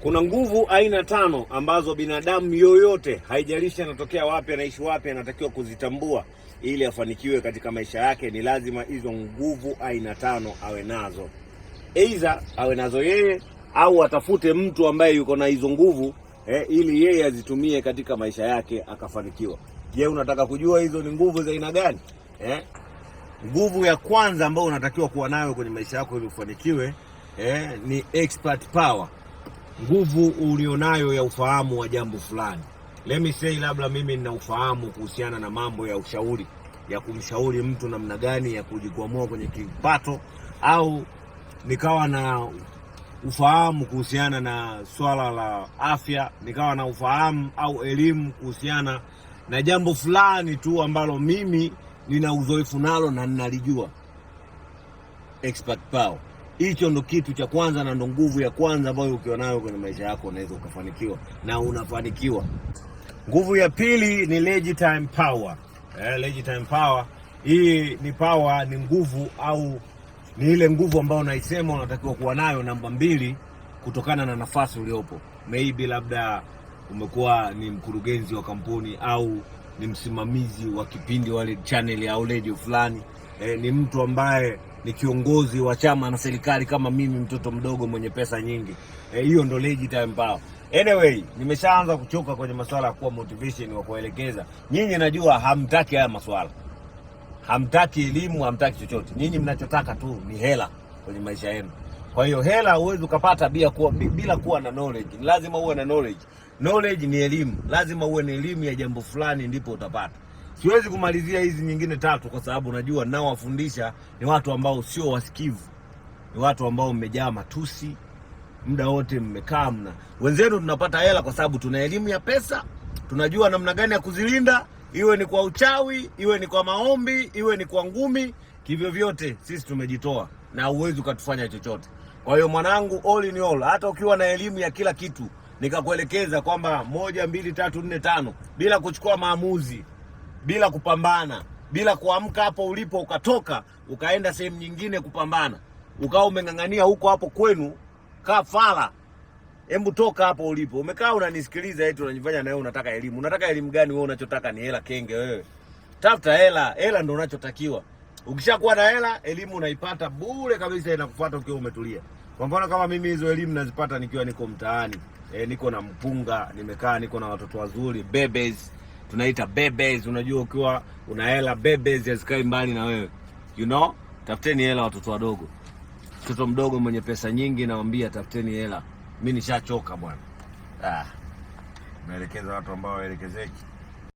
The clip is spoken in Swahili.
Kuna nguvu aina 5 ambazo binadamu yoyote, haijalishi anatokea wapi, anaishi wapi, anatakiwa kuzitambua ili afanikiwe katika maisha yake. Ni lazima hizo nguvu aina 5 awe nazo, aidha awe nazo yeye au atafute mtu ambaye yuko na hizo nguvu ili yeye azitumie katika maisha yake akafanikiwa. Je, unataka kujua hizo ni nguvu za aina gani? Nguvu ya kwanza ambayo unatakiwa kuwa nayo kwenye maisha yako ili ufanikiwe ni expert power. Nguvu ulionayo ya ufahamu wa jambo fulani. Let me say, labda mimi nina ufahamu kuhusiana na mambo ya ushauri, ya kumshauri mtu namna gani ya kujikwamua kwenye kipato, au nikawa na ufahamu kuhusiana na swala la afya, nikawa na ufahamu au elimu kuhusiana na jambo fulani tu ambalo mimi nina uzoefu nalo na ninalijua. Expert power. Hicho ndo kitu cha kwanza na ndo nguvu ya kwanza ambayo ukiwa nayo kwenye maisha yako unaweza ukafanikiwa na unafanikiwa. Nguvu ya pili ni legitime power. Legitime power, hii ni power, ni nguvu au ni ile nguvu ambayo unaisema unatakiwa kuwa nayo namba 2 kutokana na nafasi uliopo. Maybe labda umekuwa ni mkurugenzi wa kampuni au ni msimamizi wa kipindi wale channel au radio fulani. Ni mtu ambaye ni kiongozi wa chama na serikali kama mimi, mtoto mdogo mwenye pesa nyingi. Hiyo ndo legitime power. Anyway, nimeshaanza kuchoka kwenye masuala ya kuwa motivation wa kuelekeza. Nyinyi najua hamtaki haya masuala. Hamtaki elimu, hamtaki chochote. Nyinyi mnachotaka tu ni hela kwenye maisha yenu. Kwa hiyo hela huwezi ukapata bila kuwa na knowledge. Lazima uwe na knowledge. Knowledge ni elimu. Lazima uwe na elimu ya jambo fulani ndipo utapata. Siwezi kumalizia hizi nyingine 3 kwa sababu najua nao wafundisha ni watu ambao sio wasikivu. Ni watu ambao mmejaa matusi, muda wote mmekaa mna. Wenzetu tunapata hela kwa sababu tuna elimu ya pesa, tunajua namna gani ya kuzilinda, iwe ni kwa uchawi, iwe ni kwa maombi, iwe ni kwa ngumi, kivyo vyote sisi tumejitoa na uwezo ukatufanya chochote. Kwa hiyo mwanangu, all in all, hata ukiwa na elimu ya kila kitu, nikakuelekeza kwamba 1 2 3 4 5 bila kuchukua maamuzi, bila kupambana, bila kuamka hapo ulipo ukatoka ukaenda sehemu nyingine kupambana, ukawa umeng'ang'ania huko hapo kwenu kafala. Hebu toka hapo ulipo. Umekaa unanisikiliza eti unajifanya na wewe unataka elimu. Unataka elimu gani? Wewe unachotaka ni hela kenge wewe. Tafuta hela, hela ndio unachotakiwa. Ukishakuwa na hela, elimu unaipata bure kabisa, inakufuata ukiwa umetulia. Kwa mfano kama mimi hizo elimu nazipata nikiwa niko mtaani. Niko na mpunga, nimekaa niko na watoto wazuri, bebes. Tunaita bebes, unajua ukiwa una hela bebes hazikai mbali na wewe. You know? Tafuteni hela watoto wadogo. Mtoto mdogo mwenye pesa nyingi naambia tafuteni hela. Mimi nishachoka bwana. Naelekeza watu ambao waelekezeki.